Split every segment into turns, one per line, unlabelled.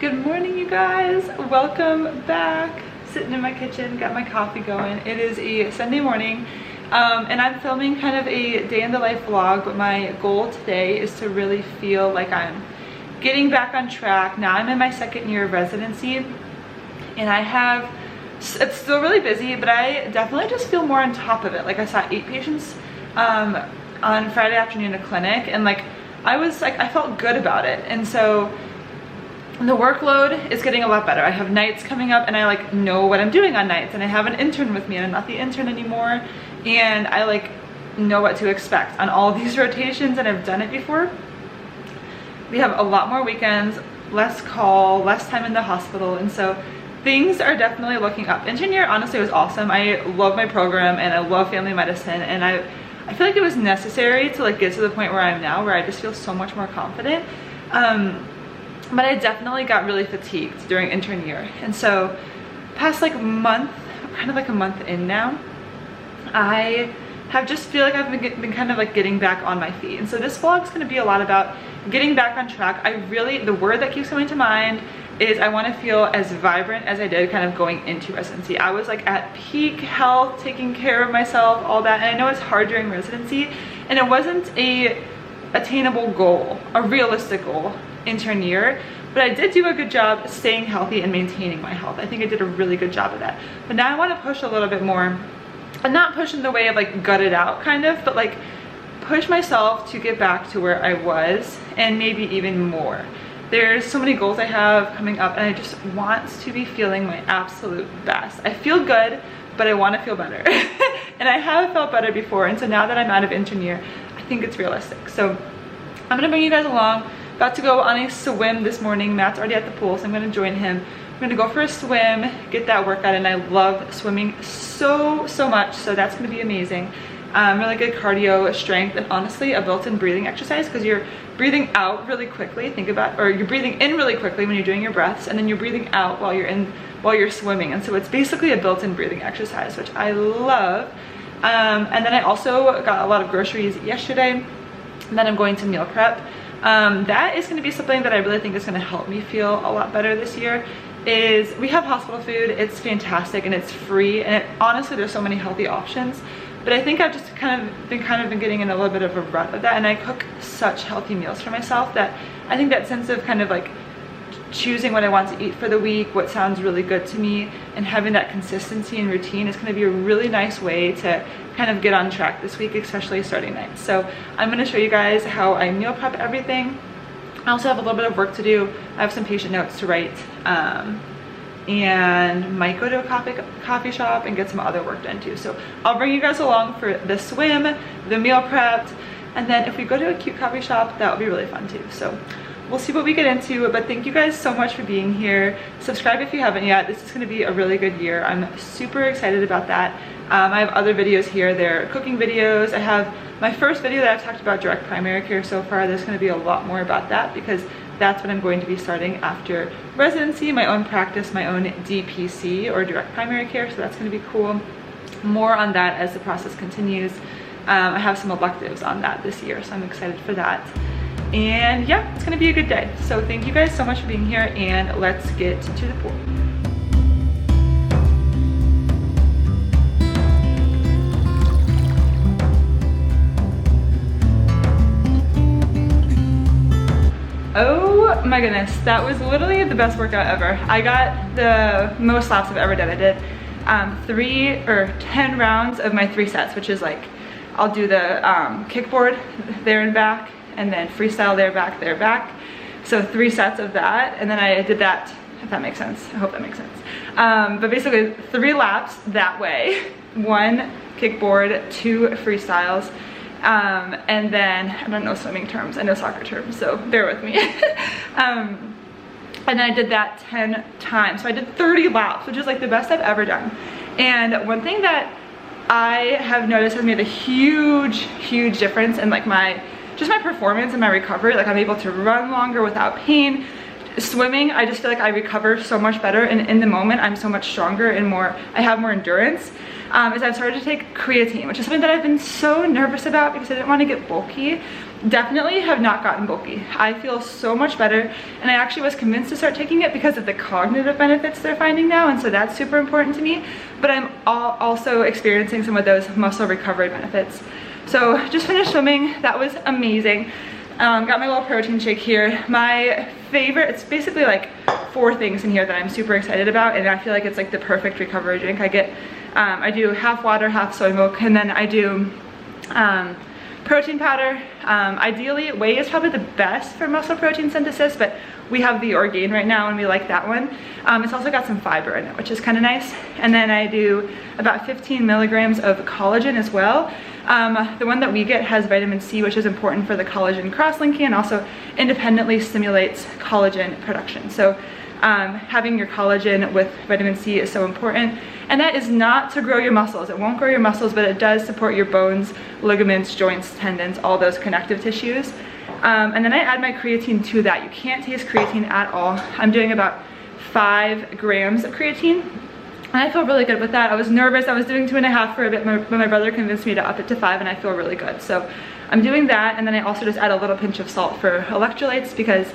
Good morning, you guys. Welcome back. Sitting in my kitchen, got my coffee going. It is a Sunday morning, and I'm filming kind of a day in the life vlog, but my goal today is to really feel like I'm getting back on track. Now I'm in my second year of residency, and it's still really busy, but I definitely just feel more on top of it. Like I saw 8 patients on Friday afternoon in a clinic, and I felt good about it. And so the workload is getting a lot better. I have nights coming up, and I know what I'm doing on nights, and I have an intern with me, and I'm not the intern anymore, and I know what to expect on all these rotations, and I've done it before. We have a lot more weekends, less call, less time in the hospital, and so things are definitely looking up. Intern year honestly was awesome. I love my program and I love family medicine, and I feel like it was necessary to get to the point where I am now, where I just feel so much more confident. But I definitely got really fatigued during intern year, and so past month, kind of a month in now, I have just feel like I've been kind of getting back on my feet. And so this vlog is going to be a lot about getting back on track. The word that keeps coming to mind is I want to feel as vibrant as I did kind of going into residency. I was at peak health, taking care of myself, all that, and I know it's hard during residency, and it wasn't a attainable goal, a realistic goal intern year, but I did do a good job staying healthy and maintaining my health. I think I did a really good job of that. But now I want to push a little bit more, and not push in the way of gut it out kind of, but push myself to get back to where I was, and maybe even more. There's so many goals I have coming up, and I just want to be feeling my absolute best. I feel good, but I want to feel better. And I have felt better before, and so now that I'm out of intern year, I think it's realistic. So I'm gonna bring you guys along. About to go on a swim this morning. Matt's already at the pool, so I'm gonna join him. I'm gonna go for a swim, get that workout, and I love swimming so much, so that's gonna be amazing. Really good cardio, strength, and honestly a built-in breathing exercise, because you're breathing out really quickly. You're breathing in really quickly when you're doing your breaths, and then you're breathing out while you're swimming. And so it's basically a built-in breathing exercise, which I love. And then I also got a lot of groceries yesterday, and then I'm going to meal prep. That is going to be something that I really think is going to help me feel a lot better this year. We have hospital food, it's fantastic, and it's free, and honestly there's so many healthy options. But I think I've just kind of been getting in a little bit of a rut of that, and I cook such healthy meals for myself that I think that sense of kind of choosing what I want to eat for the week, what sounds really good to me, and having that consistency and routine is going to be a really nice way to kind of get on track this week, especially starting nights. So I'm going to show you guys how I meal prep everything. I also have a little bit of work to do. I have some patient notes to write, and might go to a coffee shop and get some other work done too. So I'll bring you guys along for the swim, the meal prep, and then if we go to a cute coffee shop, that would be really fun too. So we'll see what we get into, but thank you guys so much for being here. Subscribe if you haven't yet. This is going to be a really good year. I'm super excited about that. I have other videos here. They're cooking videos. I have my first video that I've talked about direct primary care so far. There's going to be a lot more about that, because that's what I'm going to be starting after residency, my own practice, my own DPC, or direct primary care. So that's going to be cool. More on that as the process continues. I have some electives on that this year, so I'm excited for that. And yeah, it's gonna be a good day. So thank you guys so much for being here, and let's get to the pool. Oh my goodness, that was literally the best workout ever. I got the most laps I've ever done. I did 10 rounds of my 3 sets, which is I'll do the kickboard there and back, and then freestyle there, back. So 3 sets of that, and then I did that, if that makes sense. I hope that makes sense. But basically 3 laps that way, 1 kickboard, 2 freestyles, and then, I don't know swimming terms, I know soccer terms, so bear with me. And then I did that 10 times. So I did 30 laps, which is the best I've ever done. And one thing that I have noticed has made a huge difference in my performance and my recovery. I'm able to run longer without pain. Swimming, I just feel I recover so much better, and in the moment I'm so much stronger and I have more endurance. Is I've started to take creatine, which is something that I've been so nervous about because I didn't want to get bulky. definitely have not gotten bulky. I feel so much better, and I actually was convinced to start taking it because of the cognitive benefits they're finding now, and so that's super important to me. But I'm also experiencing some of those muscle recovery benefits. So just finished swimming. That was amazing. Got my little protein shake here. My favorite, it's basically like 4 things in here that I'm super excited about, and I feel like it's like the perfect recovery drink. I do half water, half soy milk, and then I do protein powder. Ideally, whey is probably the best for muscle protein synthesis, but we have the Orgain right now and we like that one. It's also got some fiber in it, which is kind of nice. And then I do about 15 milligrams of collagen as well. The one that we get has vitamin C, which is important for the collagen cross-linking, and also independently stimulates collagen production. So having your collagen with vitamin C is so important. And that is not to grow your muscles. It won't grow your muscles, but it does support your bones, ligaments, joints, tendons, all those connective tissues. And then I add my creatine to that. You can't taste creatine at all. I'm doing about 5 grams of creatine, and I feel really good with that. I was nervous. I was doing 2.5 for a bit, but my brother convinced me to up it to 5, and I feel really good. So I'm doing that, and then I also just add a little pinch of salt for electrolytes, because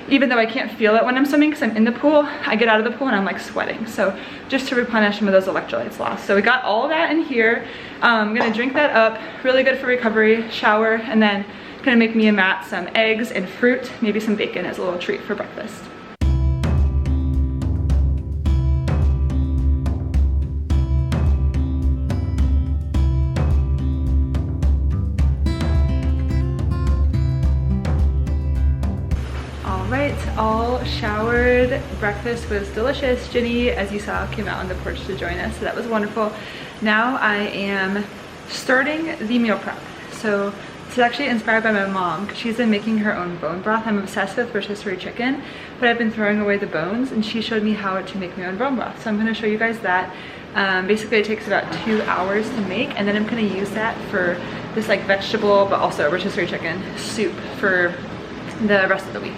even though I can't feel it when I'm swimming because I'm in the pool, I get out of the pool and I'm like sweating. So just to replenish some of those electrolytes lost. So we got all that in here. I'm gonna drink that up. Really good for recovery, shower, and then gonna make me and Matt some eggs and fruit, maybe some bacon as a little treat for breakfast. All showered. Breakfast was delicious. Ginny, as you saw, came out on the porch to join us, so that was wonderful. Now I am starting the meal prep. So it's actually inspired by my mom, because she's been making her own bone broth. I'm obsessed with rotisserie chicken, but I've been throwing away the bones, and she showed me how to make my own bone broth. So I'm going to show you guys that. Basically it takes about 2 hours to make, and then I'm going to use that for this like vegetable but also rotisserie chicken soup for the rest of the week.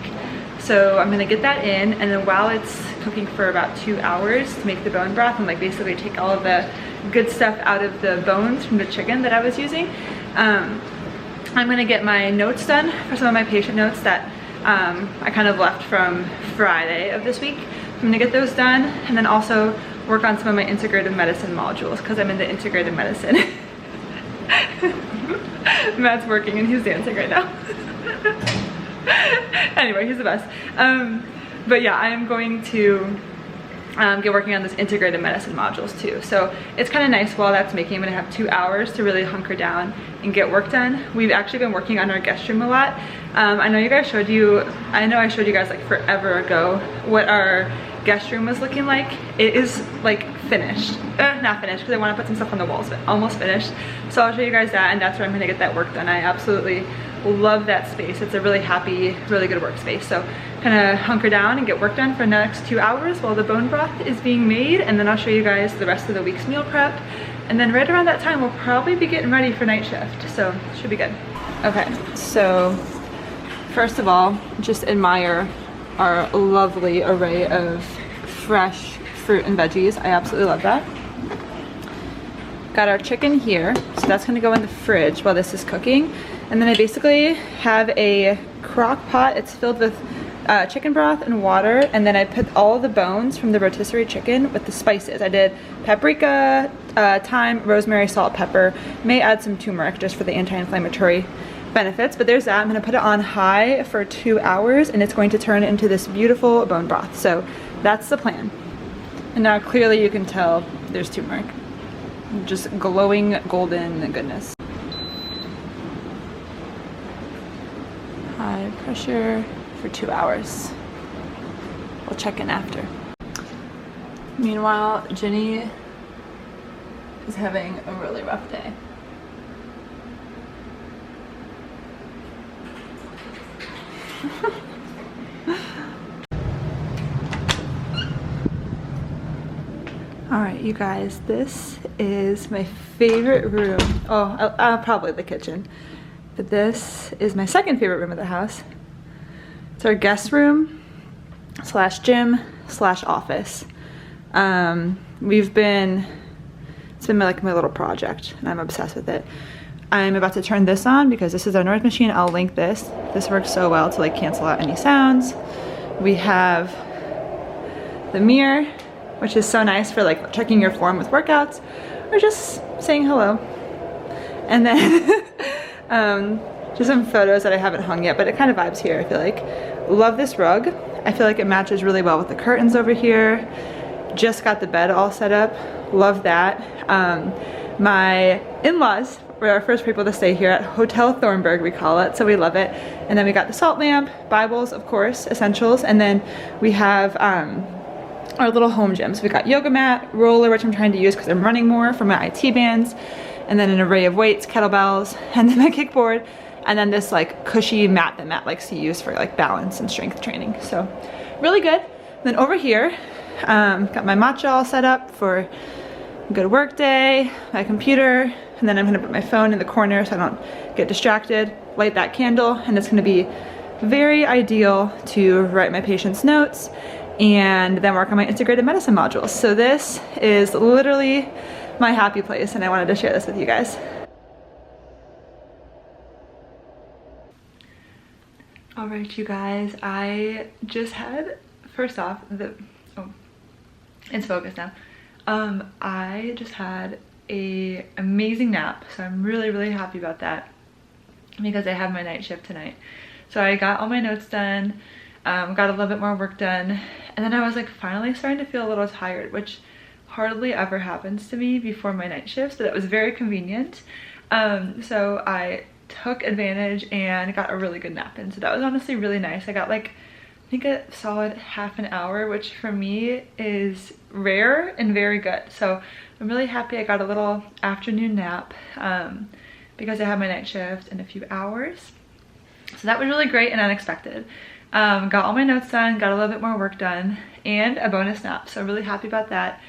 So I'm gonna get that in, and then while it's cooking for about 2 hours to make the bone broth and like basically take all of the good stuff out of the bones from the chicken that I was using, I'm gonna get my notes done for some of my patient notes that I kind of left from Friday of this week. I'm gonna get those done, and then also work on some of my integrative medicine modules, because I'm into integrative medicine. Matt's working and he's dancing right now. Anyway, he's the best. But yeah, I am going to get working on this integrated medicine modules too. So it's kind of nice while that's making. I'm gonna have 2 hours to really hunker down and get work done. We've actually been working on our guest room a lot. I know I showed you guys like forever ago what our guest room was looking like. It is like finished. Not finished, because I want to put some stuff on the walls, but almost finished. So I'll show you guys that, and that's where I'm gonna get that work done. I absolutely love that space. It's a really happy, really good workspace. So kind of hunker down and get work done for the next 2 hours while the bone broth is being made, and then I'll show you guys the rest of the week's meal prep. And then right around that time, we'll probably be getting ready for night shift. So it should be good. Okay, so first of all, just admire our lovely array of fresh fruit and veggies. I absolutely love that. Got our chicken here, so that's gonna go in the fridge while this is cooking. And then I basically have a crock pot. It's filled with chicken broth and water, and then I put all the bones from the rotisserie chicken with the spices. I did paprika, thyme, rosemary, salt, pepper. May add some turmeric just for the anti-inflammatory benefits, but there's that. I'm gonna put it on high for 2 hours, and it's going to turn into this beautiful bone broth. So that's the plan. And now clearly you can tell there's turmeric. Just glowing golden goodness. High pressure for 2 hours. We'll check in after. Meanwhile, Ginny is having a really rough day. All right, you guys, this is my favorite room. Oh, probably the kitchen. But this is my second favorite room of the house. It's our guest room slash gym slash office. It's been like my little project, and I'm obsessed with it. I'm about to turn this on because this is our noise machine. I'll link this. This works so well to like cancel out any sounds. We have the mirror, which is so nice for like checking your form with workouts or just saying hello. And then just some photos that I haven't hung yet, but it kind of vibes here, I feel like. Love this rug. I feel like it matches really well with the curtains over here. Just got the bed all set up. Love that. My in-laws were our first people to stay here at Hotel Thornburg, we call it, so we love it. And then we got the salt lamp, Bibles, of course, essentials, and then we have our little home gym. So we got yoga mat, roller, which I'm trying to use because I'm running more for my IT bands, and then an array of weights, kettlebells, and then my kickboard, and then this like cushy mat that Matt likes to use for like balance and strength training. So really good. Then over here, got my matcha all set up for a good work day, my computer, and then I'm gonna put my phone in the corner so I don't get distracted, light that candle, and it's gonna be very ideal to write my patient's notes and then work on my integrated medicine modules. So this is literally my happy place, and I wanted to share this with you guys. All right, you guys, I just had, first off, it's focused now. I just had a amazing nap, so I'm really happy about that because I have my night shift tonight. So I got all my notes done, got a little bit more work done, and then I was like finally starting to feel a little tired, which hardly ever happens to me before my night shift, so that was very convenient. So I took advantage and got a really good nap in, so that was honestly really nice. I got like, I think a solid half an hour, which for me is rare and very good. So I'm really happy I got a little afternoon nap because I have my night shift in a few hours. So that was really great and unexpected. Got all my notes done, got a little bit more work done, and a bonus nap. So really happy about that.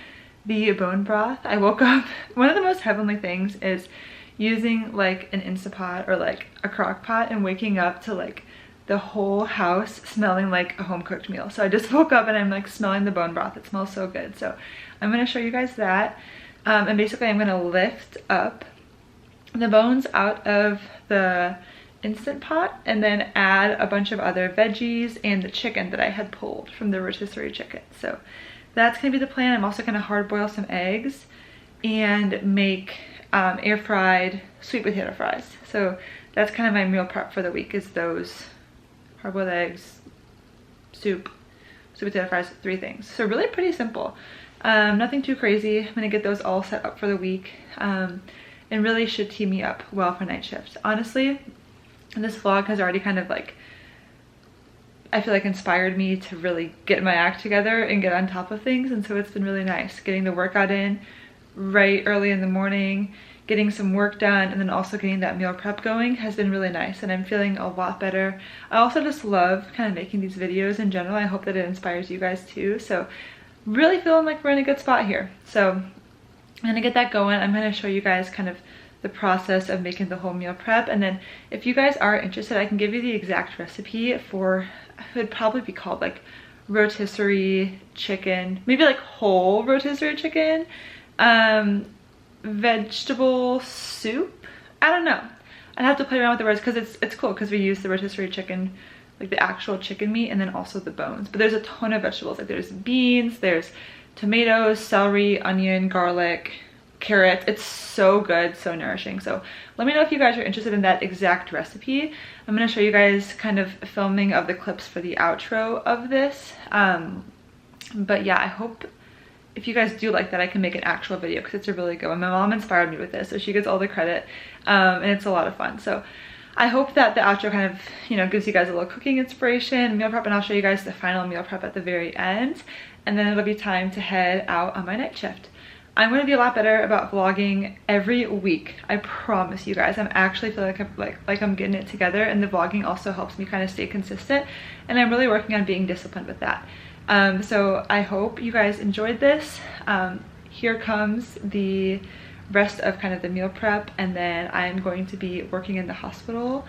The bone broth, I woke up, one of the most heavenly things is using like an Instapot or like a crock pot and waking up to like the whole house smelling like a home cooked meal. So I just woke up and I'm like smelling the bone broth. It smells so good. So I'm gonna show you guys that. And basically I'm gonna lift up the bones out of the Instant Pot and then add a bunch of other veggies and the chicken that I had pulled from the rotisserie chicken. So that's gonna be the plan. I'm also gonna hard boil some eggs and make air fried sweet potato fries. So that's kind of my meal prep for the week, is those hard boiled eggs, soup, sweet potato fries, 3 things. So really pretty simple. Nothing too crazy. I'm gonna get those all set up for the week and really should tee me up well for night shifts. Honestly, this vlog has already kind of like, I feel like inspired me to really get my act together and get on top of things, and so it's been really nice getting the workout in right early in the morning, getting some work done, and then also getting that meal prep going has been really nice, and I'm feeling a lot better. I also just love kind of making these videos in general. I hope that it inspires you guys too. So really feeling like we're in a good spot here. So I'm gonna get that going. I'm gonna show you guys kind of the process of making the whole meal prep, and then if you guys are interested, I can give you the exact recipe for, it would probably be called like rotisserie chicken, maybe like whole rotisserie chicken, vegetable soup. I don't know. I'd have to play around with the words because it's cool because we use the rotisserie chicken, like the actual chicken meat, and then also the bones. But there's a ton of vegetables. Like there's beans, there's tomatoes, celery, onion, garlic, carrot. It's so good, so nourishing. So let me know if you guys are interested in that exact recipe. I'm gonna show you guys kind of filming of the clips for the outro of this. But yeah, I hope if you guys do like that, I can make an actual video because it's a really good one. My mom inspired me with this, so she gets all the credit, and it's a lot of fun. So I hope that the outro kind of, you know, gives you guys a little cooking inspiration, meal prep, and I'll show you guys the final meal prep at the very end, and then it'll be time to head out on my night shift. I'm going to be a lot better about vlogging every week. I promise you guys. I'm actually feel like I'm getting it together, and the vlogging also helps me kind of stay consistent, and I'm really working on being disciplined with that. So I hope you guys enjoyed this. Here comes the rest of kind of the meal prep, and then I'm going to be working in the hospital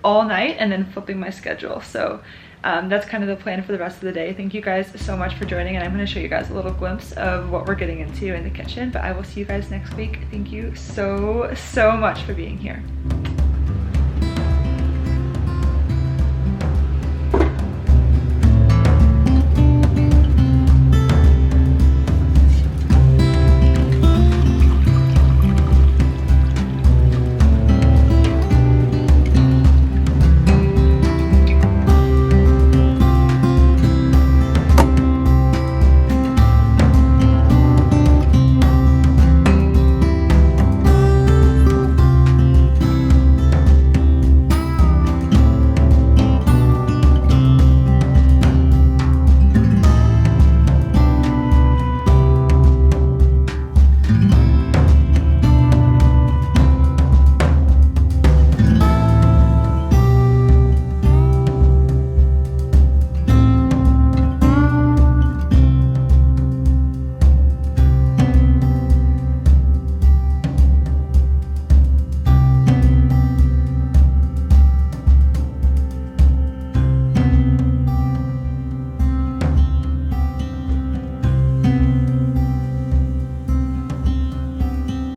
all night and then flipping my schedule. So that's kind of the plan for the rest of the day. Thank you guys so much for joining, and I'm gonna show you guys a little glimpse of what we're getting into in the kitchen, but I will see you guys next week. Thank you so much for being here.